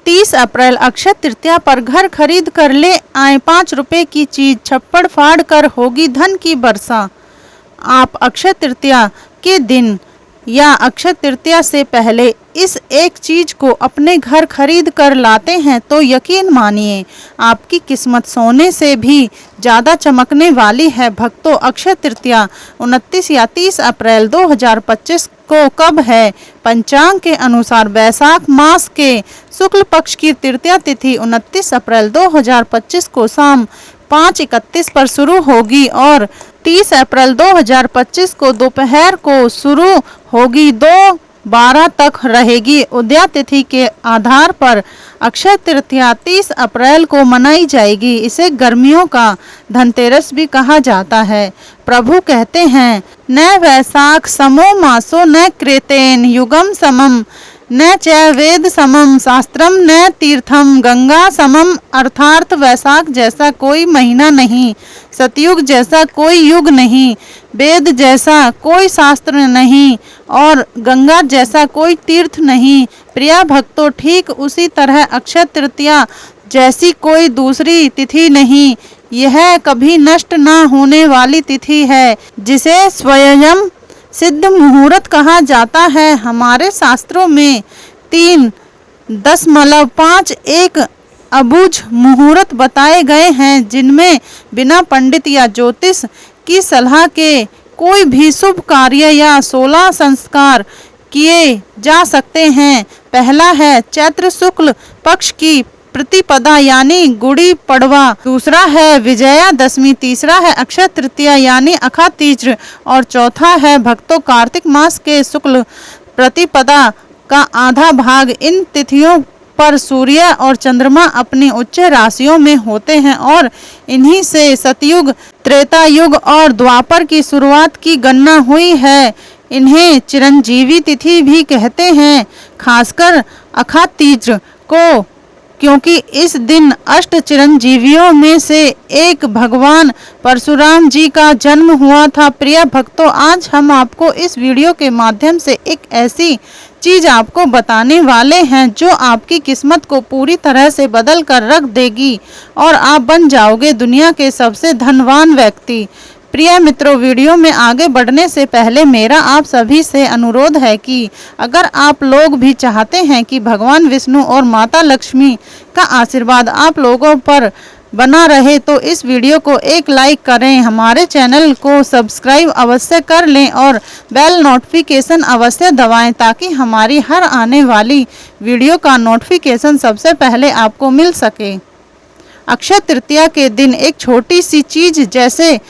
30 अप्रैल अक्षय तृतीया पर घर खरीद कर ले आए 5 रुपए की चीज, छप्पड़ फाड़ कर होगी धन की वर्षा। आप अक्षय तृतीया के दिन या अक्षय तृतीया से पहले इस एक चीज को अपने घर खरीद कर लाते हैं तो यकीन मानिए आपकी किस्मत सोने से भी ज़्यादा चमकने वाली है। भक्तों, अक्षय तृतीया 29 या 30 अप्रैल 2025 को कब है? पंचांग के अनुसार वैशाख मास के शुक्ल पक्ष की तृतीया तिथि 29 अप्रैल 2025 को शाम 5:31 पर शुरू होगी और 30 अप्रैल 2025 को दोपहर को शुरू होगी, 2:12 तक रहेगी। उदया तिथि के आधार पर अक्षय तृतीया 30 अप्रैल को मनाई जाएगी। इसे गर्मियों का धनतेरस भी कहा जाता है। प्रभु कहते हैं, न वैशाख समो मासो न कृतेन युगम समम न च वेद समम शास्त्रम न तीर्थम गंगा समम। अर्थात वैशाख जैसा कोई महीना नहीं, सतयुग जैसा कोई युग नहीं, वेद जैसा कोई शास्त्र नहीं और गंगा जैसा कोई तीर्थ नहीं। प्रिय भक्तों, ठीक उसी तरह अक्षय तृतीया जैसी कोई दूसरी तिथि नहीं। यह कभी नष्ट न होने वाली तिथि है जिसे स्वयं सिद्ध मुहूर्त कहा जाता है। हमारे शास्त्रों में 3.51 अबुझ मुहूर्त बताए गए हैं जिनमें बिना पंडित या ज्योतिष की सलाह के कोई भी शुभ कार्य या 16 संस्कार किए जा सकते हैं। पहला है चैत्र शुक्ल पक्ष की प्रतिपदा यानी गुड़ी पड़वा, दूसरा है विजयादशमी, तीसरा है अक्षय तृतीया यानी अखा तीज और चौथा है भक्तों कार्तिक मास के शुक्ल प्रतिपदा का आधा भाग। इन तिथियों पर सूर्य और चंद्रमा अपनी उच्च राशियों में होते हैं और इन्हीं से सतयुग, त्रेता युग और द्वापर की शुरुआत की गणना हुई है। इन्हें चिरंजीवी तिथि भी कहते हैं, खासकर अखा तीज को, क्योंकि इस दिन अष्ट चिरंजीवियों में से एक भगवान परशुराम जी का जन्म हुआ था। प्रिय भक्तों, आज हम आपको इस वीडियो के माध्यम से एक ऐसी चीज आपको बताने वाले हैं जो आपकी किस्मत को पूरी तरह से बदल कर रख देगी और आप बन जाओगे दुनिया के सबसे धनवान व्यक्ति। प्रिय मित्रों, वीडियो में आगे बढ़ने से पहले मेरा आप सभी से अनुरोध है कि अगर आप लोग भी चाहते हैं कि भगवान विष्णु और माता लक्ष्मी का आशीर्वाद आप लोगों पर बना रहे तो इस वीडियो को एक लाइक करें, हमारे चैनल को सब्सक्राइब अवश्य कर लें और बेल नोटिफिकेशन अवश्य दबाएं ताकि हमारी हर आने वाली वीडियो का नोटिफिकेशन सबसे पहले आपको मिल सके। अक्षय तृतीया के दिन एक छोटी सी चीज जैसे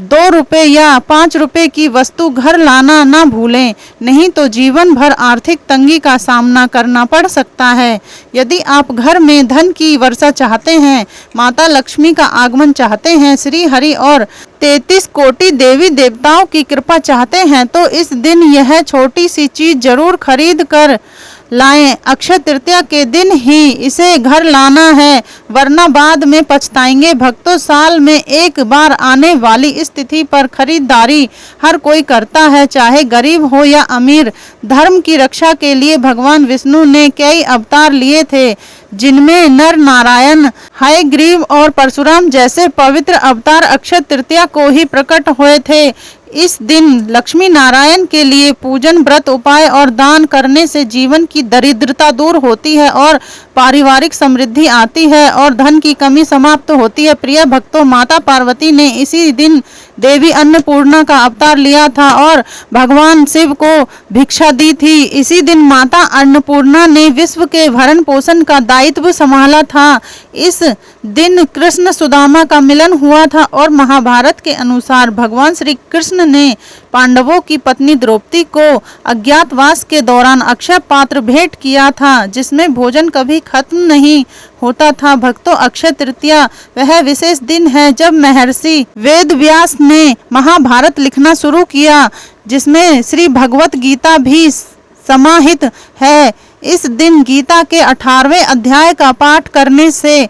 2 रुपए या 5 रुपए की वस्तु घर लाना ना भूलें, नहीं तो जीवन भर आर्थिक तंगी का सामना करना पड़ सकता है। यदि आप घर में धन की वर्षा चाहते हैं, माता लक्ष्मी का आगमन चाहते हैं, श्री हरि और 33 कोटि देवी देवताओं की कृपा चाहते हैं तो इस दिन यह छोटी सी चीज जरूर खरीद कर लाएं। अक्षय तृतीया के दिन ही इसे घर लाना है, वरना बाद में पछताएंगे। भक्तों, साल में एक बार आने वाली इस तिथि पर खरीदारी हर कोई करता है, चाहे गरीब हो या अमीर। धर्म की रक्षा के लिए भगवान विष्णु ने कई अवतार लिए थे, जिनमें नर नारायण, हयग्रीव और परशुराम जैसे पवित्र अवतार अक्षय तृतीया को ही प्रकट हुए थे। इस दिन लक्ष्मी नारायण के लिए पूजन, व्रत, उपाय और दान करने से जीवन की दरिद्रता दूर होती है और पारिवारिक समृद्धि आती है और धन की कमी समाप्त होती है। प्रिय भक्तों, माता पार्वती ने इसी दिन देवी अन्नपूर्णा का अवतार लिया था और भगवान शिव को भिक्षा दी थी। इसी दिन माता अन्नपूर्णा ने विश्व के भरण पोषण का दायित्व संभाला था। इस दिन कृष्ण सुदामा का मिलन हुआ था और महाभारत के अनुसार भगवान श्री कृष्ण ने पांडवों की पत्नी द्रौपदी को अज्ञातवास के दौरान अक्षय पात्र भेंट किया था, जिसमें भोजन कभी खत्म नहीं होता था। भक्तों, अक्षय तृतीया वह विशेष दिन है जब महर्षि वेद व्यास ने महाभारत लिखना शुरू किया, जिसमें श्री भगवत गीता भी समाहित है। इस दिन गीता के 18वें अध्याय का पाठ करने से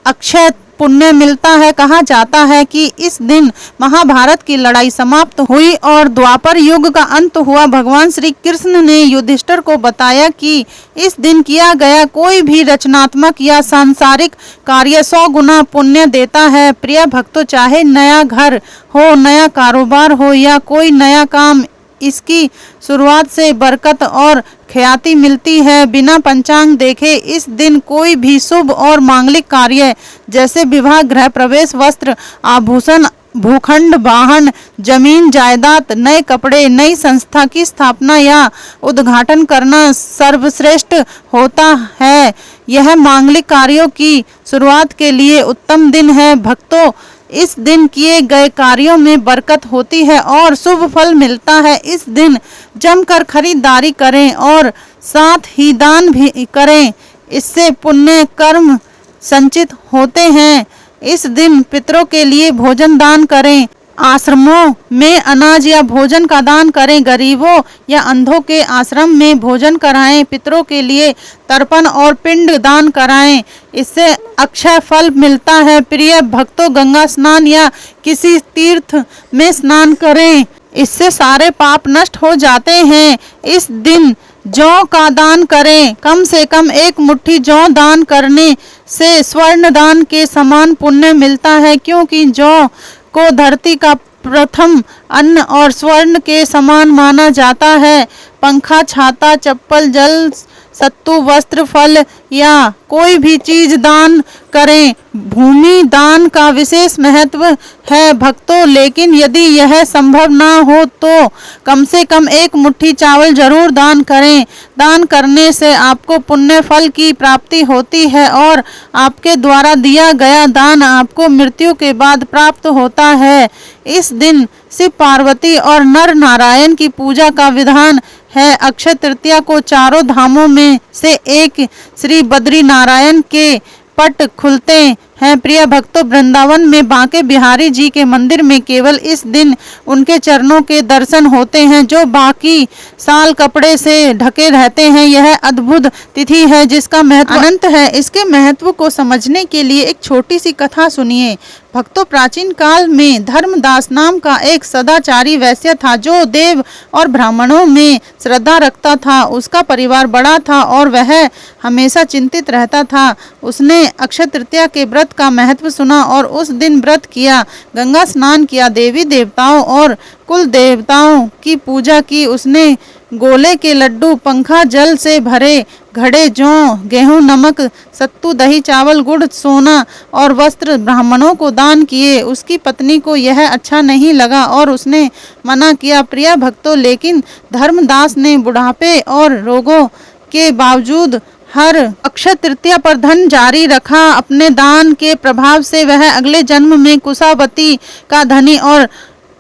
अक्षय पुण्य मिलता है। कहा जाता है कि इस दिन महाभारत की लड़ाई समाप्त हुई और द्वापर युग का अंत हुआ। भगवान श्री कृष्ण ने युधिष्ठिर को बताया कि इस दिन किया गया कोई भी रचनात्मक या सांसारिक कार्य 100 गुना पुण्य देता है। प्रिय भक्तों, चाहे नया घर हो, नया कारोबार हो या कोई नया काम, इसकी शुरुआत से बरकत और ख्याति मिलती है। बिना पंचांग देखे इस दिन कोई भी शुभ और मांगलिक कार्य जैसे विवाह, गृह प्रवेश, वस्त्र आभूषण, भूखंड, वाहन, जमीन जायदाद, नए कपड़े, नई संस्था की स्थापना या उद्घाटन करना सर्वश्रेष्ठ होता है। यह मांगलिक कार्यों की शुरुआत के लिए उत्तम दिन है। भक्तों, इस दिन किए गए कार्यों में बरकत होती है और शुभ फल मिलता है। इस दिन जमकर खरीदारी करें और साथ ही दान भी करें, इससे पुण्य कर्म संचित होते हैं। इस दिन पितरों के लिए भोजन दान करें, आश्रमों में अनाज या भोजन का दान करें, गरीबों या अंधों के आश्रम में भोजन कराएं, पितरों के लिए तर्पण और पिंड दान कराएं, इससे अक्षय फल मिलता है। प्रिय भक्तों, गंगा स्नान या किसी तीर्थ में स्नान करें, इससे सारे पाप नष्ट हो जाते हैं। इस दिन जौ का दान करें, कम से कम 1 मुट्ठी जौ दान करने से स्वर्ण दान के समान पुण्य मिलता है, क्योंकि जौ को धरती का प्रथम अन्न और स्वर्ण के समान माना जाता है। पंखा, छाता, चप्पल, जल, सत्तू, वस्त्र, फल या कोई भी चीज दान करें। भूमि दान का विशेष महत्व है भक्तों, लेकिन यदि यह संभव ना हो तो कम से कम 1 मुट्ठी चावल जरूर दान करें। दान करने से आपको पुण्य फल की प्राप्ति होती है और आपके द्वारा दिया गया दान आपको मृत्यु के बाद प्राप्त होता है। इस दिन शिव पार्वती और नर नारायण की पूजा का विधान है। अक्षय तृतीया को चारों धामों में से एक श्री बद्री नारायण के पट खुलते हैं। प्रिय भक्तों, वृंदावन में बांके बिहारी जी के मंदिर में केवल इस दिन उनके चरणों के दर्शन होते हैं, जो बाकी साल कपड़े से ढके रहते हैं। यह अद्भुत तिथि है जिसका महत्व अनंत है। इसके महत्व को समझने के लिए एक छोटी सी कथा सुनिए। भक्तों, प्राचीन काल में धर्मदास नाम का एक सदाचारी वैश्य था, जो देव और ब्राह्मणों में श्रद्धा रखता था। उसका परिवार बड़ा था और वह हमेशा चिंतित रहता था। उसने अक्षय तृतीया के व्रत का महत्व सुना और उस दिन व्रत किया, गंगा स्नान किया, देवी देवताओं और कुल देवताओं की पूजा की। उसने गोले के लड्डू, पंखा, जल से भरे घड़े, जौ, गेहूं, नमक, सत्तू, दही, चावल, गुड़, सोना और वस्त्र ब्राह्मणों को दान किए। उसकी पत्नी को यह अच्छा नहीं लगा और उसने मना किया। प्रिय भक्तों, लेकिन धर्मदास ने बुढ़ापे और रोगों के बावजूद हर अक्षय तृतीया पर धन जारी रखा। अपने दान के प्रभाव से वह अगले जन्म में कुशावती का धनी और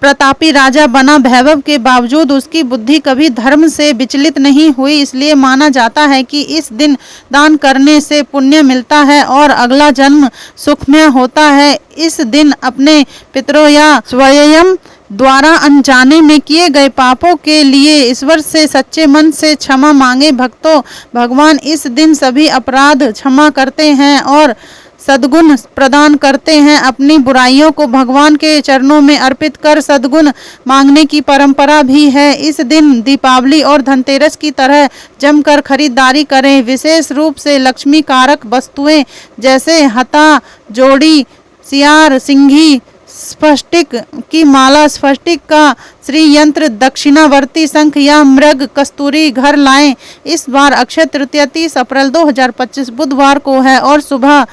प्रतापी राजा बना। वैभव के बावजूद उसकी बुद्धि कभी धर्म से विचलित नहीं हुई। इसलिए माना जाता है कि इस दिन दान करने से पुण्य मिलता है और अगला जन्म सुखमय होता है। इस दिन अपने पितरों या स्वयं द्वारा अनजाने में किए गए पापों के लिए ईश्वर से सच्चे मन से क्षमा मांगे। भक्तों, भगवान इस दिन सभी अपराध क्षमा करते हैं और सद्गुण प्रदान करते हैं। अपनी बुराइयों को भगवान के चरणों में अर्पित कर सद्गुण मांगने की परंपरा भी है। इस दिन दीपावली और धनतेरस की तरह जमकर खरीदारी करें। विशेष रूप से लक्ष्मी कारक वस्तुएं जैसे हता, जोड़ी, सियार, सिंघी, स्फटिक की माला, स्फटिक का श्री यंत्र, दक्षिणावर्ती शंख या मृग कस्तूरी घर लाएं। इस बार अक्षय तृतीया 30 अप्रैल 2025 बुधवार को है और सुबह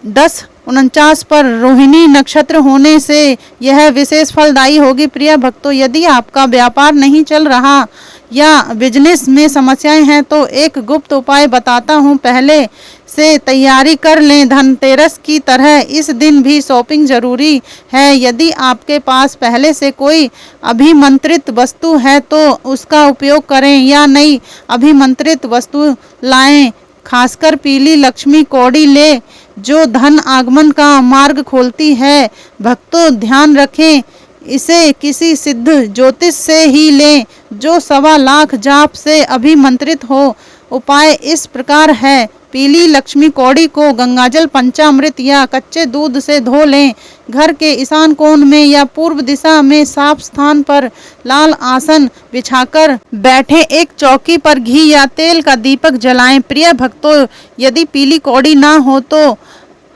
10:49 पर रोहिणी नक्षत्र होने से यह विशेष फलदायी होगी। प्रिय भक्तों, यदि आपका व्यापार नहीं चल रहा या बिजनेस में समस्याएं हैं तो एक गुप्त उपाय बताता हूं, पहले से तैयारी कर लें। धनतेरस की तरह इस दिन भी शॉपिंग जरूरी है। यदि आपके पास पहले से कोई अभिमंत्रित वस्तु है तो उसका उपयोग करें या नई अभिमंत्रित वस्तु लाएं। खासकर पीली लक्ष्मी कौड़ी ले जो धन आगमन का मार्ग खोलती है। भक्तों, ध्यान रखें, इसे किसी सिद्ध ज्योतिष से ही लें जो 1.25 लाख जाप से अभिमंत्रित हो। उपाय इस प्रकार है, पीली लक्ष्मी कौड़ी को गंगाजल पंचामृत या कच्चे दूध से धो लें। घर के ईशान कोण में या पूर्व दिशा में साफ स्थान पर लाल आसन बिछाकर बैठे एक चौकी पर घी या तेल का दीपक जलाएं। प्रिय भक्तों, यदि पीली कौड़ी ना हो तो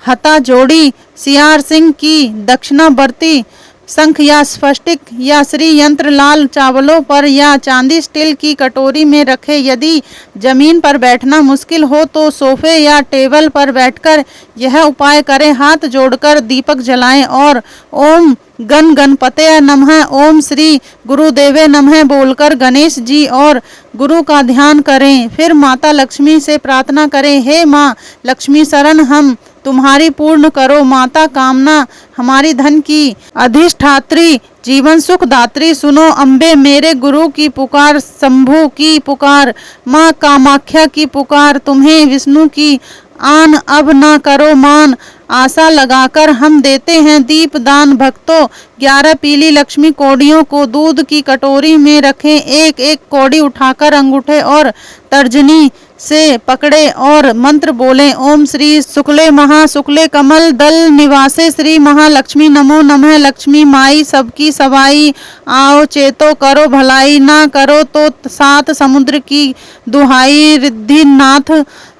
हथा जोड़ी सियार सिंह की दक्षिणावर्ती शंख या स्फटिक या श्री यंत्र लाल चावलों पर या चांदी स्टील की कटोरी में रखें। यदि जमीन पर बैठना मुश्किल हो तो सोफे या टेबल पर बैठकर यह उपाय करें। हाथ जोड़कर दीपक जलाएं और ओम गण गणपतये नमः, ओम श्री गुरुदेवे नमः बोलकर गणेश जी और गुरु का ध्यान करें। फिर माता लक्ष्मी से प्रार्थना करें, हे माँ लक्ष्मी शरण हम तुम्हारी पूर्ण करो। माता कामना हमारी धन की अधिष्ठात्री, जीवन सुख दात्री, सुनो अम्बे मेरे गुरु की पुकार, शंभु की पुकार, माँ कामाख्या की पुकार, तुम्हें विष्णु की आन अब ना करो मान। आशा लगाकर हम देते हैं दीप दान। भक्तों, 11 पीली लक्ष्मी कौड़ियों को दूध की कटोरी में रखें। एक एक कौड़ी उठाकर अंगूठे और तर्जनी से पकड़े और मंत्र बोलें, ओम श्री शुक्ले महा शुक्ले कमल दल निवासे श्री महालक्ष्मी नमो नमः। लक्ष्मी माई सबकी सवाई, आओ चेतो करो भलाई, ना करो तो 7 समुद्र की दुहाई। रिद्धिनाथ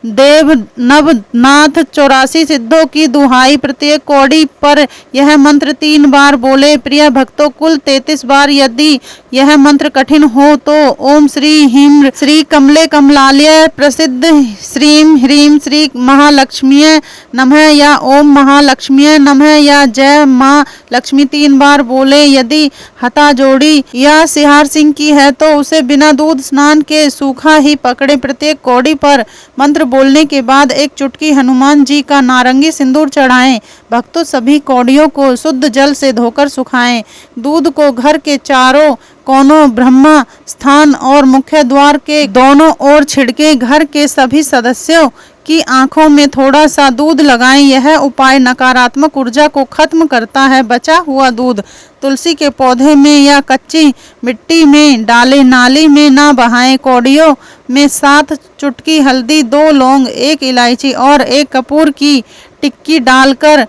देव नवनाथ 84 सिद्धों की दुहाई। प्रत्येक कौड़ी पर यह मंत्र 3 बार बोले। प्रिय भक्तों, कुल 33 बार। यदि यह मंत्र कठिन हो तो ओम श्री ह्रीं श्री कमले कमलालय प्रसिद्ध श्रीम ह्रीं श्री महालक्ष्मीये नमः या ओम महालक्ष्मीये नमः या जय माँ लक्ष्मी 3 बार बोले। यदि हथा जोड़ी या सिहार सिंह की है तो उसे बिना दूध स्नान के सूखा ही पकड़े। प्रत्येक कौड़ी पर मंत्र बोलने के बाद एक चुटकी हनुमान जी का नारंगी सिंदूर चढ़ाएं। भक्तों, सभी कौड़ियों को शुद्ध जल से धोकर सुखाएं। दूध को घर के चारों कोनों, ब्रह्मा स्थान और मुख्य द्वार के दोनों ओर छिड़के। घर के सभी सदस्यों की आंखों में थोड़ा सा दूध लगाएं। यह उपाय नकारात्मक ऊर्जा को खत्म करता है। बचा हुआ दूध तुलसी के पौधे में या कच्ची मिट्टी में डालें, नाली में ना बहाएं। कौड़ियों में 7 चुटकी हल्दी, 2 लौंग, 1 इलायची और 1 कपूर की टिक्की डालकर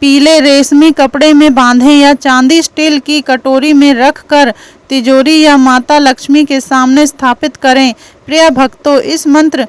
पीले रेशमी कपड़े में बांधें या चांदी स्टील की कटोरी में रखकर तिजोरी या माता लक्ष्मी के सामने स्थापित करें। प्रिय भक्तों, इस मंत्र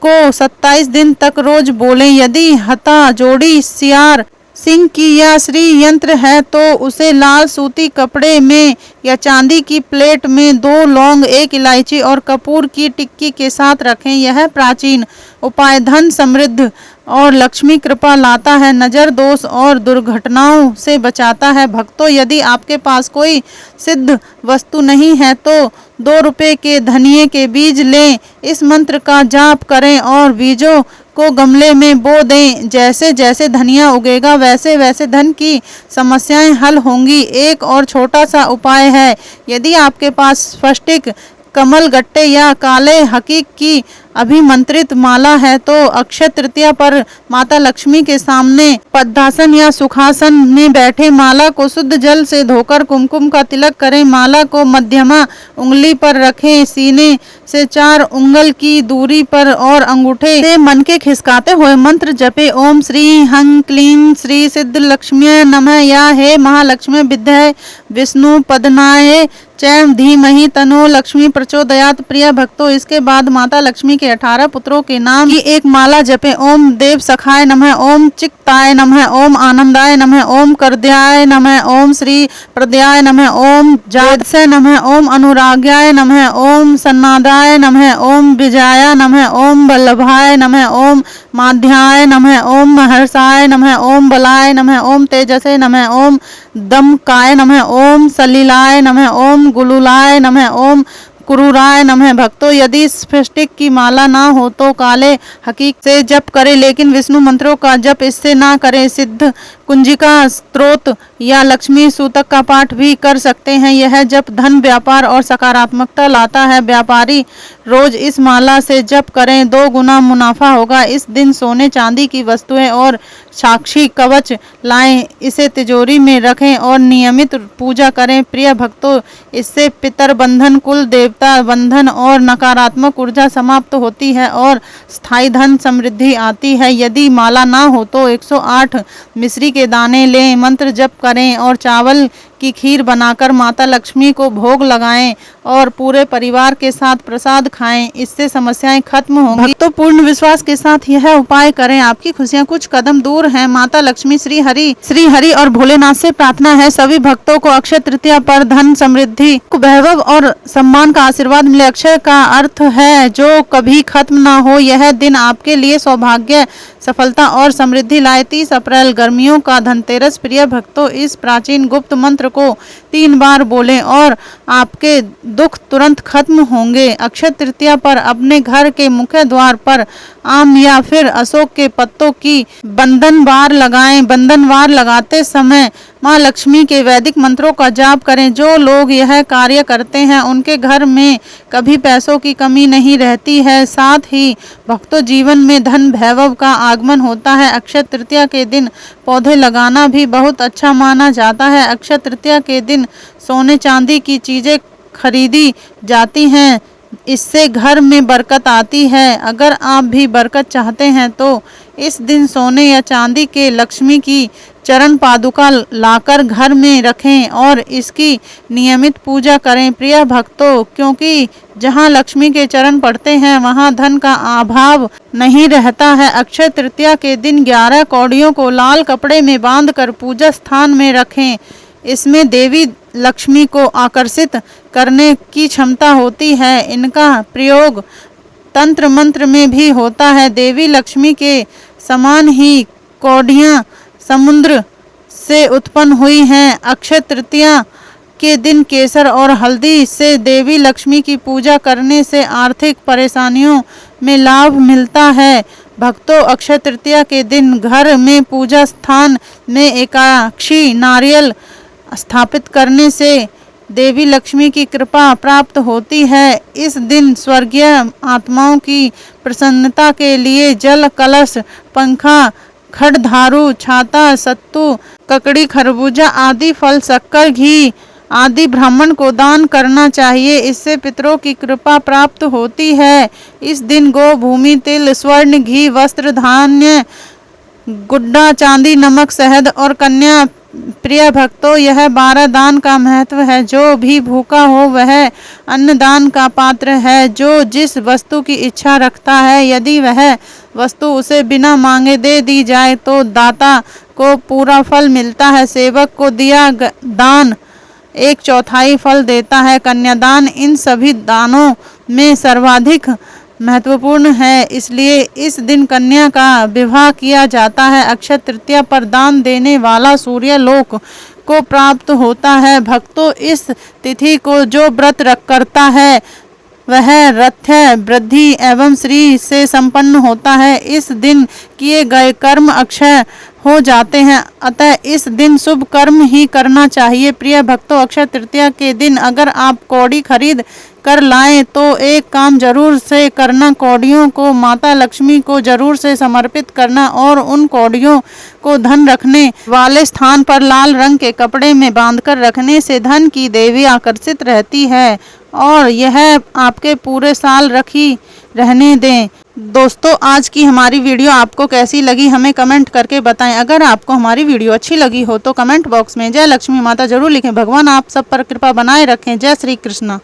को 27 दिन तक रोज बोलें। यदि हथा जोड़ी सियार सिंह की या श्री यंत्र है तो उसे लाल सूती कपड़े में या चांदी की प्लेट में 2 लौंग, 1 इलायची और कपूर की टिक्की के साथ रखें। यह प्राचीन उपाय धन समृद्धि और लक्ष्मी कृपा लाता है, नजर दोष और दुर्घटनाओं से बचाता है। भक्तों, यदि आपके पास कोई सिद्ध वस्तु नहीं है तो 2 रुपए के धनिये के बीज लें। इस मंत्र का जाप करें और बीजों को गमले में बो दें। जैसे जैसे धनिया उगेगा वैसे वैसे धन की समस्याएं हल होंगी। एक और छोटा सा उपाय है, यदि आपके पास स्फटिक, कमल गट्टे या काले हकीक की अभिमंत्रित माला है तो अक्षय तृतीया पर माता लक्ष्मी के सामने पद्मासन या सुखासन में बैठे माला को शुद्ध जल से धोकर कुमकुम का तिलक करें। माला को मध्यमा उंगली पर रखें, सीने से 4 उंगल की दूरी पर और अंगूठे से मन के खिसकाते हुए मंत्र जपे, ओम श्री हं क्लीं श्री सिद्ध लक्ष्मी नमः या हे महालक्ष्मी विद्ये विष्णु पदनाय चैम धीमहि तनो लक्ष्मी प्रचोदयात्। प्रिय भक्तों, इसके बाद माता लक्ष्मी के 18 पुत्रों के नाम की एक माला जपे। ओम देव सखाय नमः, ओम चिक्ताय नमः, ओम आनंदाय नमः, ओम करद्याय नमः, ओम श्री प्रद्याय नमः, ओम जातसे नमः, ओम अनुराग्याय नमः, ओम सन्नादाय नमः, ओम विजयाय नमः, ओम वल्लभाय नमः, ओम माध्याय नमः, ओम महर्षाय नमः, ओम बलाय नमः, ओम तेजसे नमः, ओम दमकाय नमः, ओम सलिलाय नमः, ओम गुलुलाय नमः, ओम कुरुराय नमः। भक्तों, यदि स्फटिक की माला ना हो तो काले हकीक से जप करें, लेकिन विष्णु मंत्रों का जप इससे ना करें। सिद्ध कुंजिका स्त्रोत या लक्ष्मी सूतक का पाठ भी कर सकते हैं। यह जप धन, व्यापार और सकारात्मकता लाता है। व्यापारी रोज इस माला से जप करें, 2 गुना मुनाफा होगा। इस दिन सोने चांदी की वस्तुएं और साक्षी कवच लाएं, इसे तिजोरी में रखें और नियमित पूजा करें। प्रिय भक्तों, इससे पितर बंधन, कुल देवता बंधन और नकारात्मक ऊर्जा समाप्त होती है और स्थायी धन समृद्धि आती है। यदि माला ना हो तो 108 मिश्री के दाने लें, मंत्र जप करें और चावल की खीर बनाकर माता लक्ष्मी को भोग लगाएं और पूरे परिवार के साथ प्रसाद खाएं। इससे समस्याएं खत्म होंगी। भक्तों, पूर्ण विश्वास के साथ यह उपाय करें, आपकी खुशियां कुछ कदम दूर हैं। माता लक्ष्मी, श्री हरि और भोलेनाथ से प्रार्थना है सभी भक्तों को अक्षय तृतीया पर धन, समृद्धि, वैभव और सम्मान का आशीर्वाद मिले। अक्षय का अर्थ है जो कभी खत्म ना हो। यह दिन आपके लिए सौभाग्य, सफलता और समृद्धि लाए। 30 अप्रैल गर्मियों का धनतेरस। प्रिय भक्तों, इस प्राचीन गुप्त मंत्र को 3 बार बोलें और आपके दुख तुरंत खत्म होंगे। अक्षय तृतीया पर अपने घर के मुख्य द्वार पर आम या फिर अशोक के पत्तों की बंधनवार लगाएं। बंधनवार लगाते समय मां लक्ष्मी के वैदिक मंत्रों का जाप करें। जो लोग यह कार्य करते हैं उनके घर में कभी पैसों की कमी नहीं रहती है। साथ ही भक्तों, जीवन में धन वैभव का आगमन होता है। अक्षय तृतीया के दिन पौधे लगाना भी बहुत अच्छा माना जाता है। अक्षय तृतीया के दिन सोने चांदी की चीजें खरीदी जाती हैं, इससे घर में बरकत आती है। अगर आप भी बरकत चाहते हैं तो इस दिन सोने या चांदी के लक्ष्मी की चरण पादुका लाकर घर में रखें और इसकी नियमित पूजा करें। प्रिय भक्तों, क्योंकि जहां लक्ष्मी के चरण पड़ते हैं वहां धन का अभाव नहीं रहता है। अक्षय तृतीया के दिन 11 कौड़ियों को लाल कपड़े में बांधकर पूजा स्थान में रखें। इसमें देवी लक्ष्मी को आकर्षित करने की क्षमता होती है। इनका प्रयोग तंत्र मंत्र में भी होता है। देवी लक्ष्मी के समान ही कौड़ियाँ समुद्र से उत्पन्न हुई हैं। अक्षय तृतीया के दिन केसर और हल्दी से देवी लक्ष्मी की पूजा करने से आर्थिक परेशानियों में लाभ मिलता है। भक्तों, अक्षय तृतीया के दिन घर में पूजा स्थान में एकाक्षी नारियल स्थापित करने से देवी लक्ष्मी की कृपा प्राप्त होती है। इस दिन स्वर्गीय आत्माओं की प्रसन्नता के लिए जल, कलश, पंखा, खड़धारू, छाता, सत्तू, ककड़ी, खरबूजा आदि फल, शक्कर, घी आदि ब्राह्मण को दान करना चाहिए। इससे पितरों की कृपा प्राप्त होती है। इस दिन गो, भूमि, तिल, स्वर्ण, घी, वस्त्र, धान्य, गुड्डा, चांदी, नमक, शहद और कन्या। प्रिय भक्तों, यह 12 दान का महत्व है। जो भी भूखा हो वह अन्नदान का पात्र है। जो जिस वस्तु की इच्छा रखता है, यदि वह वस्तु उसे बिना मांगे दे दी जाए तो दाता को पूरा फल मिलता है। सेवक को दिया दान 1/4 फल देता है। कन्यादान इन सभी दानों में सर्वाधिक महत्वपूर्ण है, इसलिए इस दिन कन्या का विवाह किया जाता है। अक्षय तृतीया पर दान देने वाला सूर्य लोक को प्राप्त होता है। भक्तों, इस तिथि को जो व्रत करता है वह रथ्य, वृद्धि एवं श्री से संपन्न होता है। इस दिन किए गए कर्म अक्षय हो जाते हैं, अतः इस दिन शुभ कर्म ही करना चाहिए। प्रिय भक्तों, अक्षय तृतीया के दिन अगर आप कौड़ी खरीद कर लाएं तो एक काम जरूर से करना, कौड़ियों को माता लक्ष्मी को जरूर से समर्पित करना और उन कौड़ियों को धन रखने वाले स्थान पर लाल रंग के कपड़े में बांधकर रखने से धन की देवी आकर्षित रहती है और यह आपके पूरे साल रखी रहने दें। दोस्तों, आज की हमारी वीडियो आपको कैसी लगी हमें कमेंट करके बताएं। अगर आपको हमारी वीडियो अच्छी लगी हो तो कमेंट बॉक्स में जय लक्ष्मी माता जरूर लिखें। भगवान आप सब पर कृपा बनाए रखें। जय श्री कृष्णा।